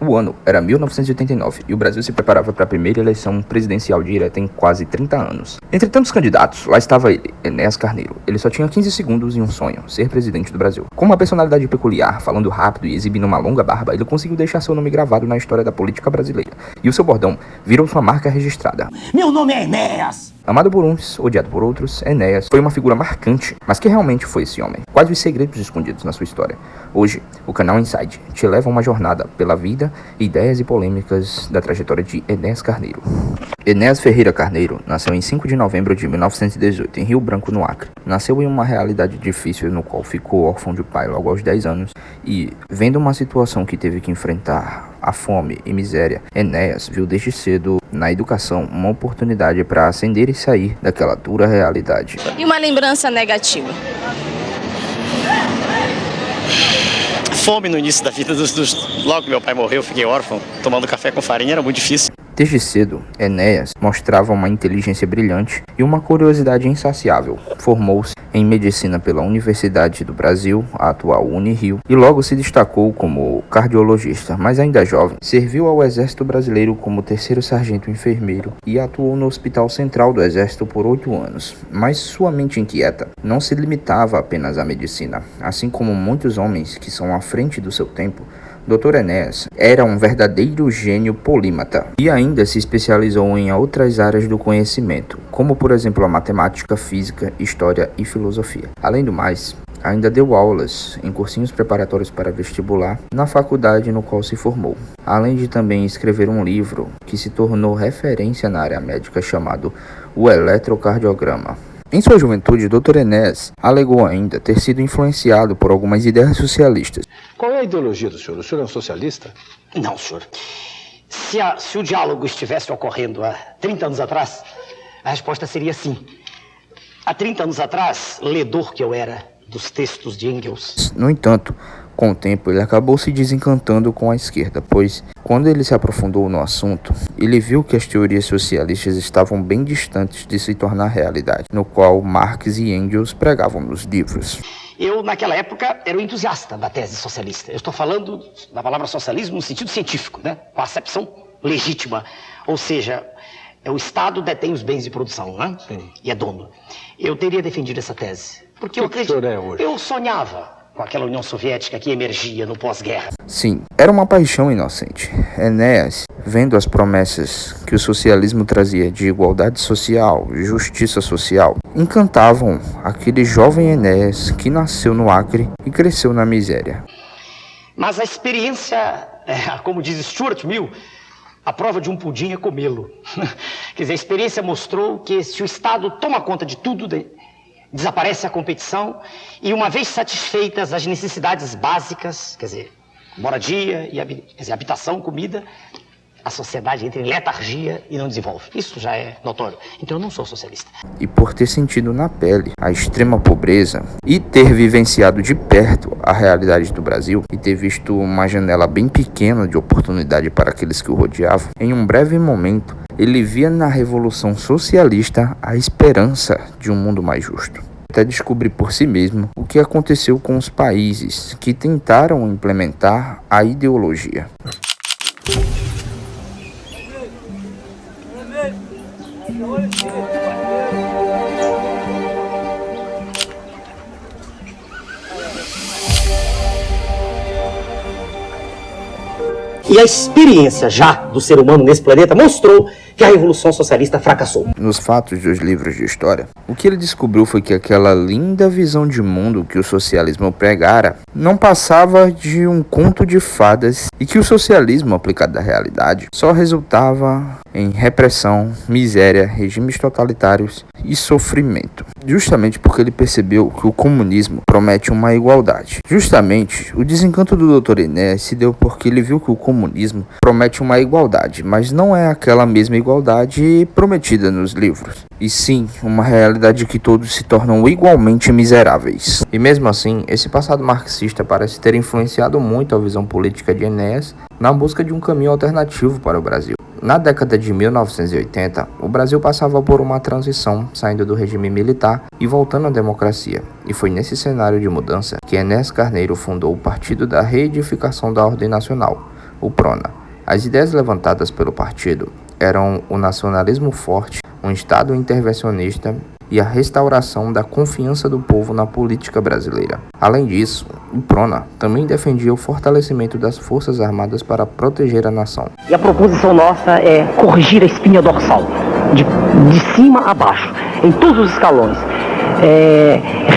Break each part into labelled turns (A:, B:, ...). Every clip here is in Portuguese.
A: O ano era 1989 e o Brasil se preparava para a primeira eleição presidencial direta em quase 30 anos. Entre tantos candidatos, lá estava ele, Enéas Carneiro. Ele só tinha 15 segundos e um sonho, ser presidente do Brasil. Com uma personalidade peculiar, falando rápido e exibindo uma longa barba, ele conseguiu deixar seu nome gravado na história da política brasileira. E o seu bordão virou sua marca registrada.
B: Meu nome é Enéas!
A: Amado por uns, odiado por outros, Enéas foi uma figura marcante. Mas que realmente foi esse homem? Quais os segredos escondidos na sua história? Hoje, o canal Inside te leva a uma jornada pela vida, ideias e polêmicas da trajetória de Enéas Carneiro. Enéas Ferreira Carneiro nasceu em 5 de novembro de 1918, em Rio Branco, no Acre. Nasceu em uma realidade difícil, no qual ficou órfão de pai logo aos 10 anos e, vendo uma situação que teve que enfrentar a fome e miséria, Enéas viu desde cedo na educação uma oportunidade para ascender e sair daquela dura realidade.
C: E uma lembrança negativa?
B: Fome no início da vida logo que meu pai morreu, eu fiquei órfão, tomando café com farinha era muito difícil.
A: Desde cedo, Enéas mostrava uma inteligência brilhante e uma curiosidade insaciável. Formou-se em medicina pela Universidade do Brasil, a atual Unirio, e logo se destacou como cardiologista, mas ainda jovem, serviu ao Exército Brasileiro como terceiro sargento enfermeiro e atuou no Hospital Central do Exército por 8 anos. Mas sua mente inquieta não se limitava apenas à medicina. Assim como muitos homens que são à frente do seu tempo, Dr. Enéas era um verdadeiro gênio polímata e ainda se especializou em outras áreas do conhecimento, como por exemplo a matemática, física, história e filosofia. Além do mais, ainda deu aulas em cursinhos preparatórios para vestibular na faculdade no qual se formou, além de também escrever um livro que se tornou referência na área médica chamado O Eletrocardiograma. Em sua juventude, Dr. Enéas alegou ainda ter sido influenciado por algumas ideias socialistas.
D: Qual é a ideologia do senhor? O senhor é um socialista?
B: Não, senhor. Se o diálogo estivesse ocorrendo há 30 anos atrás, a resposta seria sim. Há 30 anos atrás, ledor que eu era dos textos de Engels.
A: No entanto, com o tempo, ele acabou se desencantando com a esquerda, pois, quando ele se aprofundou no assunto, ele viu que as teorias socialistas estavam bem distantes de se tornar realidade, no qual Marx e Engels pregavam nos livros.
B: Eu, naquela época, era um entusiasta da tese socialista. Eu estou falando da palavra socialismo no sentido científico, né? Com a acepção legítima. Ou seja, o Estado detém os bens de produção, né?
D: Sim.
B: E é dono. Eu teria defendido essa tese. Porque
D: o senhor é hoje?
B: Eu sonhava com aquela União Soviética que emergia no pós-guerra.
A: Sim, era uma paixão inocente. Enéas, vendo as promessas que o socialismo trazia de igualdade social, justiça social, encantavam aquele jovem Enéas que nasceu no Acre e cresceu na miséria.
B: Mas a experiência, como diz Stuart Mill, a prova de um pudim é comê-lo. Quer dizer, a experiência mostrou que se o Estado toma conta de tudo, desaparece a competição e, uma vez satisfeitas as necessidades básicas, quer dizer, moradia, habitação, comida, a sociedade entra em letargia e não desenvolve. Isso já é notório. Então eu não sou socialista.
A: E por ter sentido na pele a extrema pobreza e ter vivenciado de perto a realidade do Brasil e ter visto uma janela bem pequena de oportunidade para aqueles que o rodeavam, em um breve momento ele via na Revolução Socialista a esperança de um mundo mais justo. Até descobrir por si mesmo o que aconteceu com os países que tentaram implementar a ideologia.
B: E a experiência já do ser humano nesse planeta mostrou que a Revolução Socialista fracassou.
A: Nos fatos dos livros de história, o que ele descobriu foi que aquela linda visão de mundo que o socialismo pregara não passava de um conto de fadas e que o socialismo aplicado à realidade só resultava em repressão, miséria, regimes totalitários e sofrimento. Justamente porque ele percebeu que o comunismo promete uma igualdade. Justamente, o desencanto do Dr. Enéas se deu porque ele viu que o comunismo promete uma igualdade, mas não é aquela mesma igualdade prometida nos livros, e sim uma realidade que todos se tornam igualmente miseráveis. E mesmo assim, esse passado marxista parece ter influenciado muito a visão política de Enéas na busca de um caminho alternativo para o Brasil. Na década de 1980, o Brasil passava por uma transição, saindo do regime militar e voltando à democracia. E foi nesse cenário de mudança que Enéas Carneiro fundou o Partido da Reedificação da Ordem Nacional, o PRONA. As ideias levantadas pelo partido eram o nacionalismo forte, um Estado intervencionista e a restauração da confiança do povo na política brasileira. Além disso, o PRONA também defendia o fortalecimento das Forças Armadas para proteger a nação.
B: E a proposição nossa é corrigir a espinha dorsal, de cima a baixo, em todos os escalões.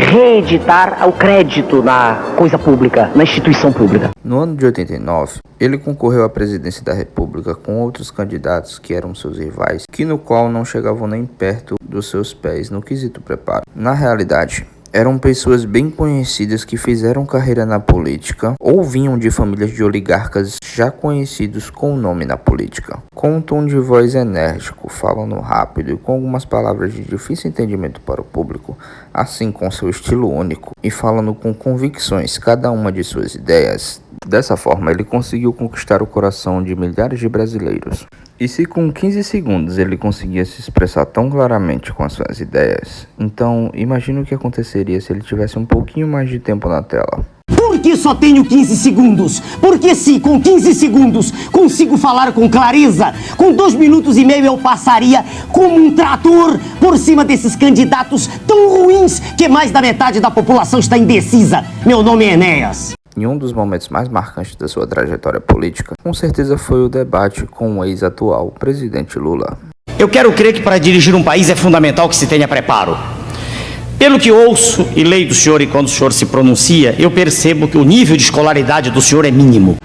B: Reeditar o crédito na coisa pública, na instituição pública.
A: No ano de 89, ele concorreu à presidência da República com outros candidatos que eram seus rivais, no qual não chegavam nem perto dos seus pés no quesito preparo. Na realidade, eram pessoas bem conhecidas que fizeram carreira na política ou vinham de famílias de oligarcas já conhecidos com o nome na política. Com um tom de voz enérgico, falando rápido e com algumas palavras de difícil entendimento para o público, assim com seu estilo único e falando com convicções cada uma de suas ideias. Dessa forma, ele conseguiu conquistar o coração de milhares de brasileiros. E se com 15 segundos ele conseguia se expressar tão claramente com as suas ideias, então imagina o que aconteceria se ele tivesse um pouquinho mais de tempo na tela.
B: Por que só tenho 15 segundos? Porque se com 15 segundos consigo falar com clareza, com 2 minutos e meio eu passaria como um trator por cima desses candidatos tão ruins que mais da metade da população está indecisa. Meu nome é Enéas.
A: Em um dos momentos mais marcantes da sua trajetória política, com certeza foi o debate com o ex-atual presidente Lula.
B: Eu quero crer que para dirigir um país é fundamental que se tenha preparo. Pelo que ouço e leio do senhor e quando o senhor se pronuncia, eu percebo que o nível de escolaridade do senhor é mínimo.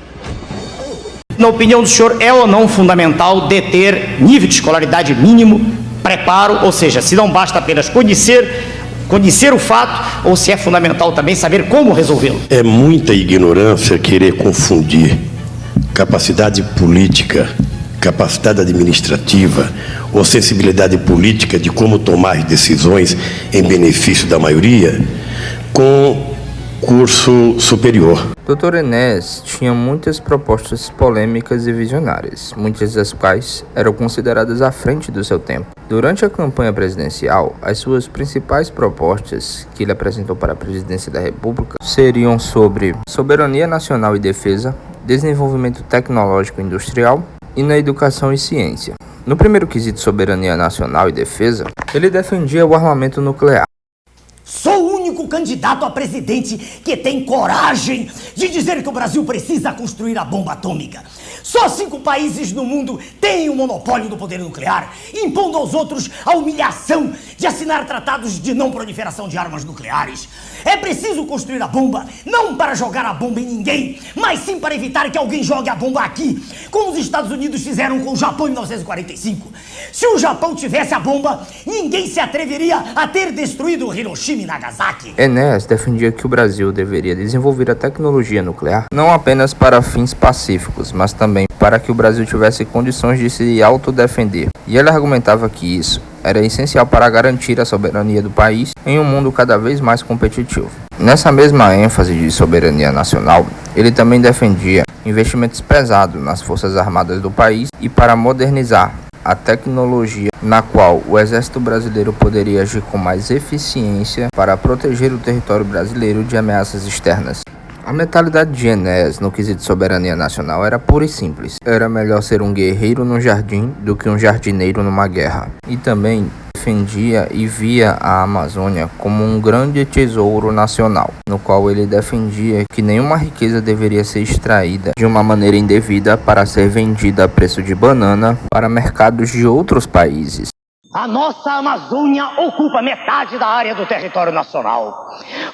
B: Na opinião do senhor, é ou não fundamental deter nível de escolaridade mínimo, preparo, ou seja, se não basta apenas conhecer o fato, ou se é fundamental também saber como resolvê-lo?
E: É muita ignorância querer confundir capacidade política, capacidade administrativa ou sensibilidade política de como tomar decisões em benefício da maioria com curso superior.
A: Dr. Enéas tinha muitas propostas polêmicas e visionárias, muitas das quais eram consideradas à frente do seu tempo. Durante a campanha presidencial, as suas principais propostas que ele apresentou para a presidência da República seriam sobre soberania nacional e defesa, desenvolvimento tecnológico e industrial e na educação e ciência. No primeiro quesito, soberania nacional e defesa, ele defendia o armamento nuclear.
B: Sou o único candidato a presidente que tem coragem de dizer que o Brasil precisa construir a bomba atômica. Só 5 países no mundo têm o monopólio do poder nuclear, impondo aos outros a humilhação de assinar tratados de não proliferação de armas nucleares. É preciso construir a bomba, não para jogar a bomba em ninguém, mas sim para evitar que alguém jogue a bomba aqui, como os Estados Unidos fizeram com o Japão em 1945. Se o Japão tivesse a bomba, ninguém se atreveria a ter destruído Hiroshima e Nagasaki.
A: Enéas defendia que o Brasil deveria desenvolver a tecnologia nuclear não apenas para fins pacíficos, mas também para que o Brasil tivesse condições de se autodefender. E ele argumentava que isso era essencial para garantir a soberania do país em um mundo cada vez mais competitivo. Nessa mesma ênfase de soberania nacional, ele também defendia investimentos pesados nas Forças Armadas do país e para modernizar a tecnologia na qual o Exército Brasileiro poderia agir com mais eficiência para proteger o território brasileiro de ameaças externas. A mentalidade de Enéas no quesito soberania nacional era pura e simples. Era melhor ser um guerreiro no jardim do que um jardineiro numa guerra. E também defendia e via a Amazônia como um grande tesouro nacional, no qual ele defendia que nenhuma riqueza deveria ser extraída de uma maneira indevida para ser vendida a preço de banana para mercados de outros países.
B: A nossa Amazônia ocupa metade da área do território nacional.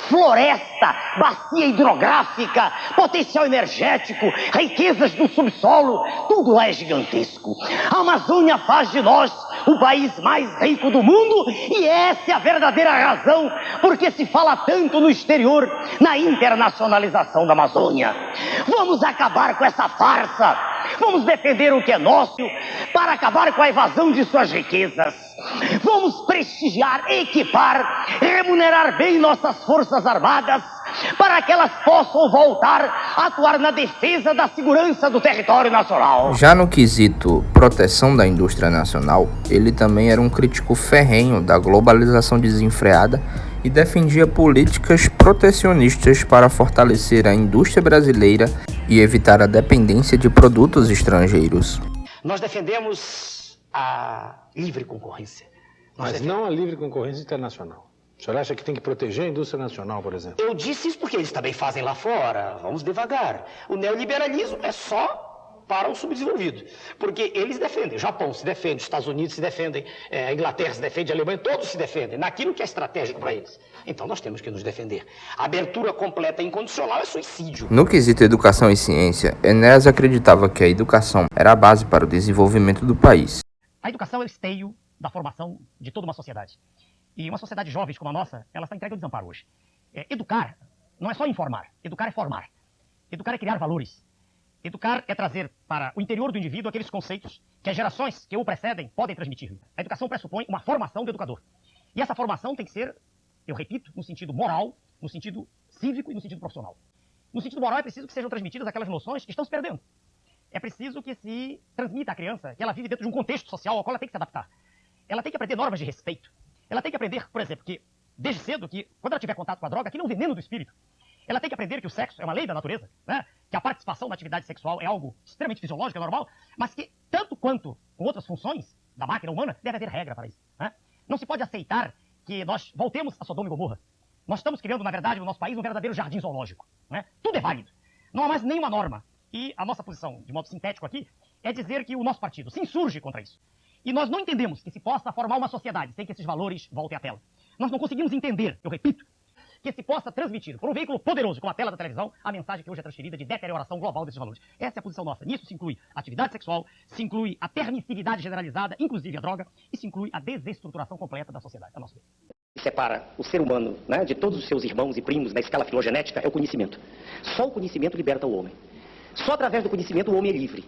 B: Floresta, bacia hidrográfica, potencial energético, riquezas do subsolo, tudo lá é gigantesco. A Amazônia faz de nós o país mais rico do mundo e essa é a verdadeira razão porque se fala tanto no exterior na internacionalização da Amazônia. Vamos acabar com essa farsa. Vamos defender o que é nosso para acabar com a evasão de suas riquezas. Vamos prestigiar, equipar, remunerar bem nossas forças armadas para que elas possam voltar a atuar na defesa da segurança do território nacional.
A: Já no quesito proteção da indústria nacional, ele também era um crítico ferrenho da globalização desenfreada e defendia políticas protecionistas para fortalecer a indústria brasileira e evitar a dependência de produtos estrangeiros.
B: Nós defendemos a livre concorrência.
D: Mas não a livre concorrência internacional. O senhor acha que tem que proteger a indústria nacional, por exemplo?
B: Eu disse isso porque eles também fazem lá fora. Vamos devagar. O neoliberalismo é só para o subdesenvolvido. Porque eles defendem. O Japão se defende, os Estados Unidos se defendem, a Inglaterra se defende, a Alemanha, todos se defendem naquilo que é estratégico para eles. Então nós temos que nos defender. A abertura completa e incondicional é suicídio.
A: No quesito educação e ciência, Enéas acreditava que a educação era a base para o desenvolvimento do país.
F: A educação é o esteio da formação de toda uma sociedade. E uma sociedade jovem como a nossa, ela está entregue ao desamparo hoje. Educar não é só informar, educar é formar. Educar é criar valores. Educar é trazer para o interior do indivíduo aqueles conceitos que as gerações que o precedem podem transmitir. A educação pressupõe uma formação do educador. E essa formação tem que ser, eu repito, no sentido moral, no sentido cívico e no sentido profissional. No sentido moral é preciso que sejam transmitidas aquelas noções que estão se perdendo. É preciso que se transmita à criança que ela vive dentro de um contexto social ao qual ela tem que se adaptar. Ela tem que aprender normas de respeito. Ela tem que aprender, por exemplo, que desde cedo, que quando ela tiver contato com a droga, aquilo é um veneno do espírito. Ela tem que aprender que o sexo é uma lei da natureza, né? Que a participação na atividade sexual é algo extremamente fisiológico, é normal, mas que, tanto quanto com outras funções da máquina humana, deve haver regra para isso. Né? Não se pode aceitar que nós voltemos a Sodoma e Gomorra. Nós estamos criando, na verdade, no nosso país, um verdadeiro jardim zoológico. Né? Tudo é válido. Não há mais nenhuma norma. E a nossa posição, de modo sintético aqui, é dizer que o nosso partido se insurge contra isso. E nós não entendemos que se possa formar uma sociedade sem que esses valores voltem à tela. Nós não conseguimos entender, eu repito, que se possa transmitir por um veículo poderoso como a tela da televisão a mensagem que hoje é transferida de deterioração global desses valores. Essa é a posição nossa. Nisso se inclui a atividade sexual, se inclui a permissividade generalizada, inclusive a droga, e se inclui a desestruturação completa da sociedade. A nossa
B: Separa o ser humano, né, de todos os seus irmãos e primos na escala filogenética é o conhecimento. Só o conhecimento liberta o homem. Só através do conhecimento o homem é livre.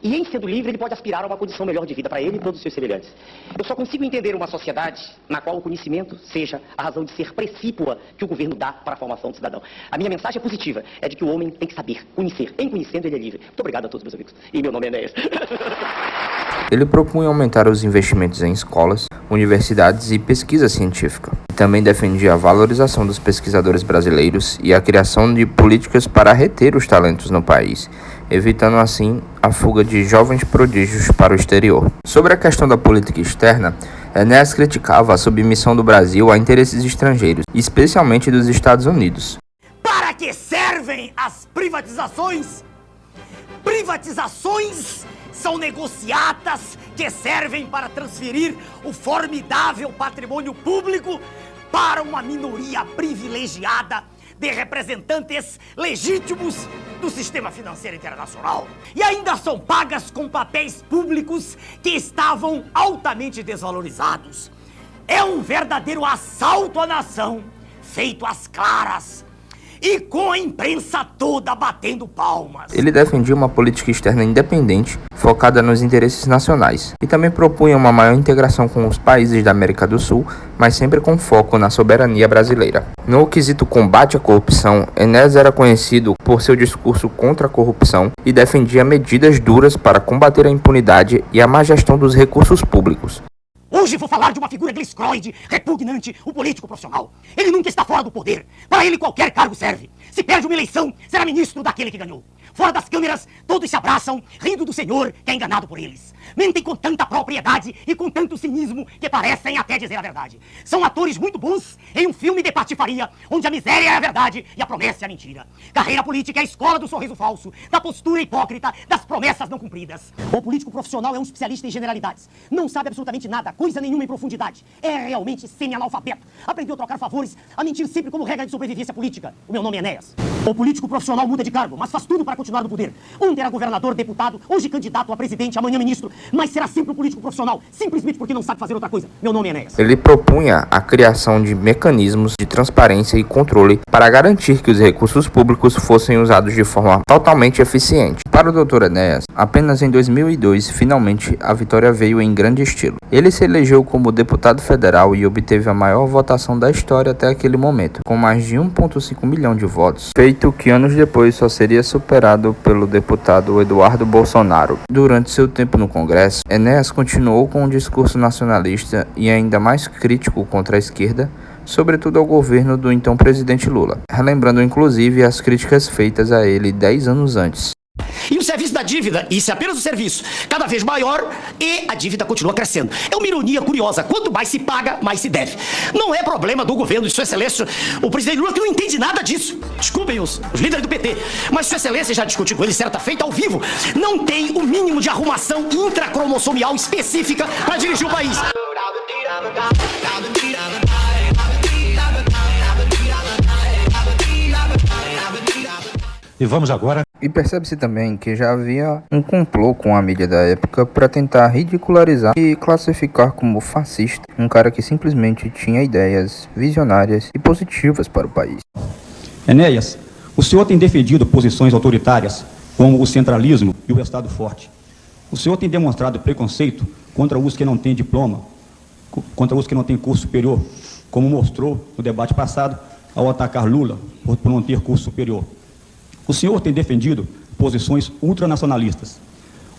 B: E em sendo livre, ele pode aspirar a uma condição melhor de vida para ele e todos os seus semelhantes. Eu só consigo entender uma sociedade na qual o conhecimento seja a razão de ser precípua que o governo dá para a formação do cidadão. A minha mensagem é positiva, é de que o homem tem que saber, conhecer. Em conhecendo, ele é livre. Muito obrigado a todos, meus amigos. E meu nome é Enéas.
A: Ele propunha aumentar os investimentos em escolas, universidades e pesquisa científica. Também defendia a valorização dos pesquisadores brasileiros e a criação de políticas para reter os talentos no país, evitando assim a fuga de jovens prodígios para o exterior. Sobre a questão da política externa, Enéas criticava a submissão do Brasil a interesses estrangeiros, especialmente dos Estados Unidos.
G: Para que servem as privatizações? Privatizações são negociatas que servem para transferir o formidável patrimônio público para uma minoria privilegiada de representantes legítimos do sistema financeiro internacional. E ainda são pagas com papéis públicos que estavam altamente desvalorizados. É um verdadeiro assalto à nação, feito às claras, e com a imprensa toda batendo palmas.
A: Ele defendia uma política externa independente, focada nos interesses nacionais, e também propunha uma maior integração com os países da América do Sul, mas sempre com foco na soberania brasileira. No quesito combate à corrupção, Enéas era conhecido por seu discurso contra a corrupção e defendia medidas duras para combater a impunidade e a má gestão dos recursos públicos.
G: Hoje vou falar de uma figura gliscroide, repugnante, o político profissional. Ele nunca está fora do poder. Para ele qualquer cargo serve. Se perde uma eleição, será ministro daquele que ganhou. Fora das câmeras, todos se abraçam, rindo do senhor que é enganado por eles. Mentem com tanta propriedade e com tanto cinismo que parecem até dizer a verdade. São atores muito bons em um filme de patifaria, onde a miséria é a verdade e a promessa é a mentira. Carreira política é a escola do sorriso falso, da postura hipócrita, das promessas não cumpridas. O político profissional é um especialista em generalidades. Não sabe absolutamente nada, coisa nenhuma em profundidade. É realmente semi-analfabeto. Aprendeu a trocar favores, a mentir sempre como regra de sobrevivência política. O meu nome é Enéas. O político profissional muda de cargo, mas faz tudo para continuar no poder. Ontem era governador, deputado, hoje candidato a presidente, amanhã ministro, mas será sempre um político profissional, simplesmente porque não sabe fazer outra coisa. Meu nome é Enéas.
A: Ele propunha a criação de mecanismos de transparência e controle para garantir que os recursos públicos fossem usados de forma totalmente eficiente. Para o Dr. Enéas, apenas em 2002, finalmente, a vitória veio em grande estilo. Ele se elegeu como deputado federal e obteve a maior votação da história até aquele momento, com mais de 1,5 milhão de votos, feito que anos depois só seria superado pelo deputado Eduardo Bolsonaro. Durante seu tempo no Congresso, Enéas continuou com um discurso nacionalista e ainda mais crítico contra a esquerda, sobretudo ao governo do então presidente Lula, relembrando inclusive as críticas feitas a ele 10 anos antes.
G: E o serviço da dívida, isso é apenas o serviço, cada vez maior e a dívida continua crescendo. É uma ironia curiosa, quanto mais se paga, mais se deve. Não é problema do governo de Sua Excelência, o presidente Lula, que não entende nada disso. Desculpem os líderes do PT, mas Sua Excelência já discutiu com ele, certa feita ao vivo, não tem o mínimo de arrumação intracromossomial específica para dirigir o país.
D: E vamos agora...
A: E percebe-se também que já havia um complô com a mídia da época para tentar ridicularizar e classificar como fascista um cara que simplesmente tinha ideias visionárias e positivas para o país.
H: Enéas, o senhor tem defendido posições autoritárias, como o centralismo e o Estado forte. O senhor tem demonstrado preconceito contra os que não têm diploma, contra os que não têm curso superior, como mostrou no debate passado ao atacar Lula por não ter curso superior. O senhor tem defendido posições ultranacionalistas.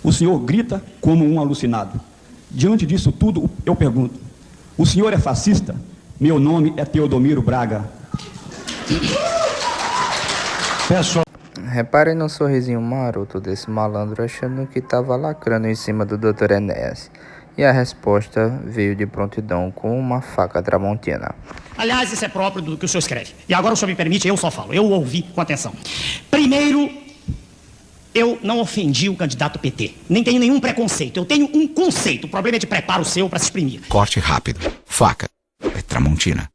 H: O senhor grita como um alucinado. Diante disso tudo, eu pergunto, o senhor é fascista? Meu nome é Teodomiro Braga.
A: Reparem no sorrisinho maroto desse malandro achando que estava lacrando em cima do Dr. Enéas. E a resposta veio de prontidão com uma faca tramontina.
F: Aliás, isso é próprio do que o senhor escreve. E agora o senhor me permite, eu só falo. Eu ouvi com atenção. Primeiro, eu não ofendi o candidato PT. Nem tenho nenhum preconceito. Eu tenho um conceito. O problema é de preparo seu para se exprimir.
I: Corte rápido. Faca. É tramontina.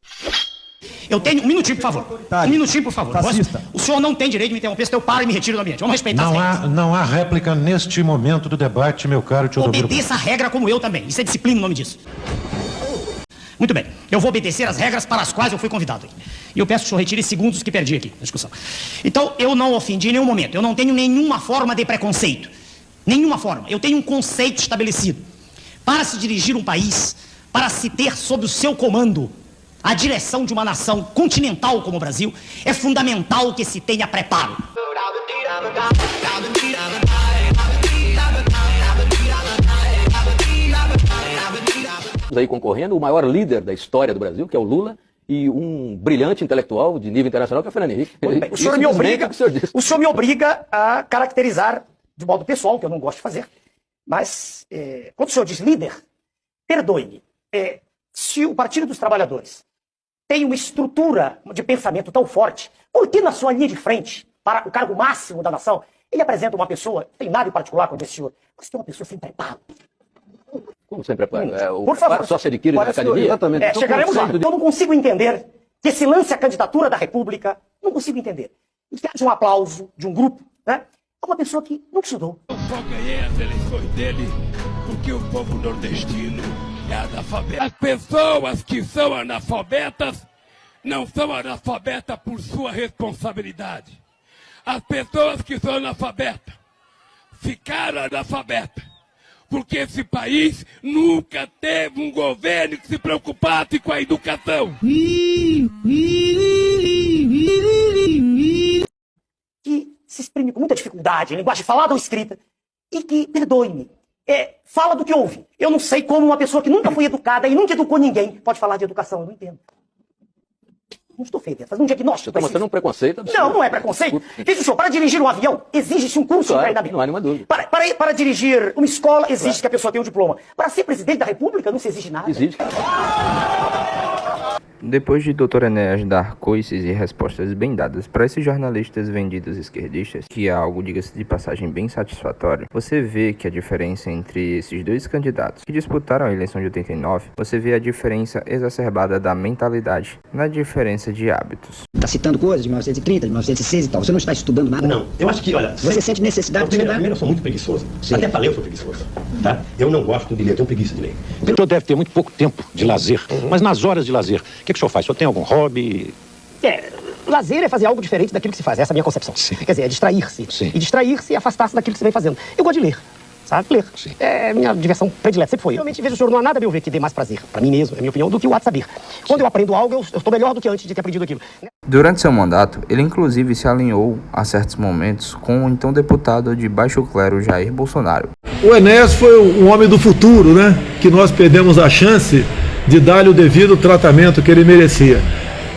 F: Eu tenho... Um minutinho, por favor. Um minutinho, por favor. O senhor não tem direito de me interromper, senão eu paro e me retiro do ambiente. Vamos respeitar as regras.
D: Não há réplica neste momento do debate, meu caro Teodomiro.
F: Obedeça a regra como eu também. Isso é disciplina o nome disso. Muito bem. Eu vou obedecer as regras para as quais eu fui convidado. E eu peço que o senhor retire segundos que perdi aqui na discussão. Então, eu não ofendi em nenhum momento. Eu não tenho nenhuma forma de preconceito. Nenhuma forma. Eu tenho um conceito estabelecido. Para se dirigir um país, para se ter sob o seu comando a direção de uma nação continental como o Brasil, é fundamental que se tenha preparo.
J: Aí concorrendo o maior líder da história do Brasil, que é o Lula, e um brilhante intelectual de nível internacional, que é o Fernando Henrique.
G: Bem, o senhor me obriga a caracterizar de modo pessoal, que eu não gosto de fazer, mas quando o senhor diz líder, perdoe-me, se o Partido dos Trabalhadores tem uma estrutura de pensamento tão forte, por que na sua linha de frente, para o cargo máximo da nação, ele apresenta uma pessoa, não tem nada em particular com esse senhor, mas tem uma pessoa sem preparo?
J: Como sem preparo?
G: Por favor.
J: Só se adquire na academia?
D: Exatamente.
G: Chegaremos lá. Eu não consigo entender que se lance a candidatura da República, não consigo entender. E que haja um aplauso de um grupo, né? A uma pessoa que não estudou.
K: Eu só ganhei as eleições dele porque o povo nordestino é analfabeto. As pessoas que são analfabetas não são analfabetas por sua responsabilidade. As pessoas que são analfabetas ficaram analfabetas porque esse país nunca teve um governo que se preocupasse com a educação.
G: Que se exprime com muita dificuldade, em linguagem falada ou escrita, e que, perdoe-me, fala do que ouve. Eu não sei como uma pessoa que nunca foi educada e nunca educou ninguém pode falar de educação, eu não entendo. Não estou feio, fazendo um diagnóstico.
J: Você está mostrando um preconceito absurdo.
G: Não, não é preconceito. Veja só, para dirigir um avião, exige-se um curso de treinamento.
J: Não há nenhuma dúvida.
G: Para dirigir uma escola, exige que a pessoa tenha um diploma. Para ser presidente da República, não se exige nada.
J: Exige.
A: Depois de Dr. Enéas dar coices e respostas bem dadas para esses jornalistas vendidos esquerdistas, que é algo, diga-se de passagem, bem satisfatório, você vê que a diferença entre esses dois candidatos que disputaram a eleição de 89, você vê a diferença exacerbada da mentalidade, na diferença de hábitos.
L: Está citando coisas de 1930, de 1906 e tal. Você não está estudando nada?
M: Não. Eu acho que, olha...
L: Você sente necessidade de estudar?
M: Primeiro, eu sou muito preguiçoso.
L: Sim.
M: Até falei, eu sou preguiçoso. Tá? Eu não gosto de ler, eu tenho preguiça de ler.
D: O senhor deve ter muito pouco tempo de lazer. Mas nas horas de lazer, o que o senhor faz? O senhor tem algum hobby?
F: Lazer é fazer algo diferente daquilo que se faz. Essa é a minha concepção.
D: Sim.
F: Quer dizer, é distrair-se.
D: Sim.
F: E distrair-se é afastar-se daquilo que você vem fazendo. Eu gosto de ler. Sabe? Ler.
D: Sim.
F: É minha diversão predileta, sempre foi. Realmente vejo o senhor, não há nada a meu ver que dê mais prazer, pra mim mesmo, é minha opinião, do que o ato de saber. Quando eu aprendo algo, eu estou melhor do que antes de ter aprendido aquilo.
A: Durante seu mandato, ele inclusive se alinhou, a certos momentos, com o então deputado de baixo clero Jair Bolsonaro.
N: O Enéas foi um homem do futuro, né? Que nós perdemos a chance de dar-lhe o devido tratamento que ele merecia.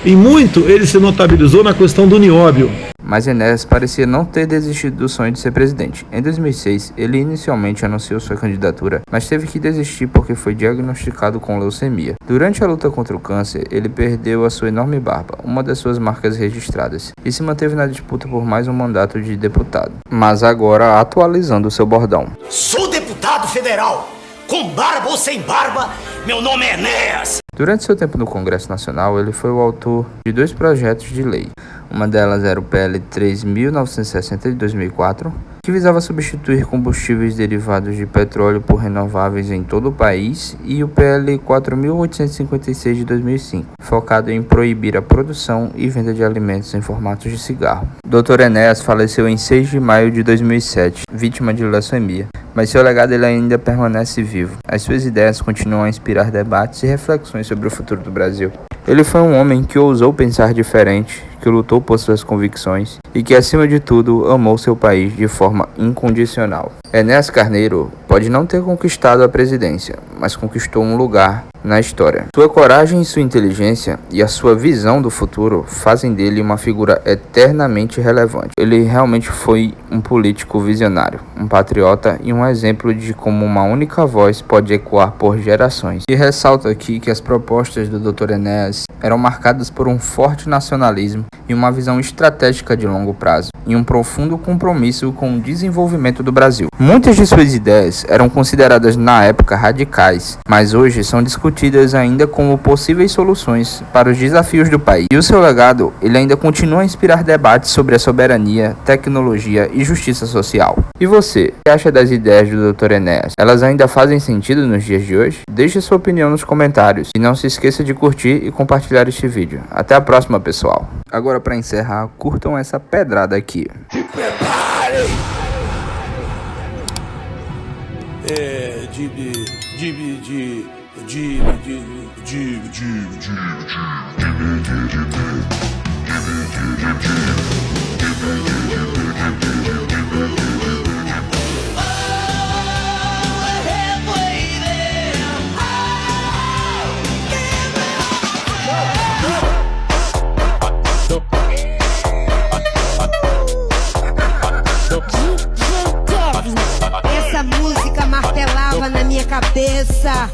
N: Em muito, ele se notabilizou na questão do nióbio.
A: Mas Enéas parecia não ter desistido do sonho de ser presidente. Em 2006, ele inicialmente anunciou sua candidatura, mas teve que desistir porque foi diagnosticado com leucemia. Durante a luta contra o câncer, ele perdeu a sua enorme barba, uma das suas marcas registradas, e se manteve na disputa por mais um mandato de deputado. Mas agora atualizando seu bordão.
G: Sou deputado federal, com barba ou sem barba, meu nome é Enéas.
A: Durante seu tempo no Congresso Nacional, ele foi o autor de 2 projetos de lei. Uma delas era o PL 3.960 de 2004, que visava substituir combustíveis derivados de petróleo por renováveis em todo o país, e o PL 4.856 de 2005, focado em proibir a produção e venda de alimentos em formatos de cigarro. Dr. Enéas faleceu em 6 de maio de 2007, vítima de leucemia, mas seu legado ele ainda permanece vivo. As suas ideias continuam a inspirar debates e reflexões sobre o futuro do Brasil. Ele foi um homem que ousou pensar diferente, que lutou por suas convicções e que, acima de tudo, amou seu país de forma incondicional. Enéas Carneiro pode não ter conquistado a presidência, mas conquistou um lugar na história. Sua coragem e sua inteligência e a sua visão do futuro fazem dele uma figura eternamente relevante. Ele realmente foi um político visionário, um patriota e um exemplo de como uma única voz pode ecoar por gerações. E ressalto aqui que as propostas do Dr. Enéas eram marcadas por um forte nacionalismo e uma visão estratégica de longo prazo, e um profundo compromisso com o desenvolvimento do Brasil. Muitas de suas ideias eram consideradas na época radicais, mas hoje são discutidas ainda como possíveis soluções para os desafios do país. E o seu legado, ele ainda continua a inspirar debates sobre a soberania, tecnologia e justiça social. E você, o que acha das ideias do Dr. Enéas? Elas ainda fazem sentido nos dias de hoje? Deixe sua opinião nos comentários e não se esqueça de curtir e compartilhar este vídeo. Até a próxima, pessoal. Agora, para encerrar, curtam essa pedrada aqui.
K: Se prepare!
O: Essa música martelava na minha cabeça.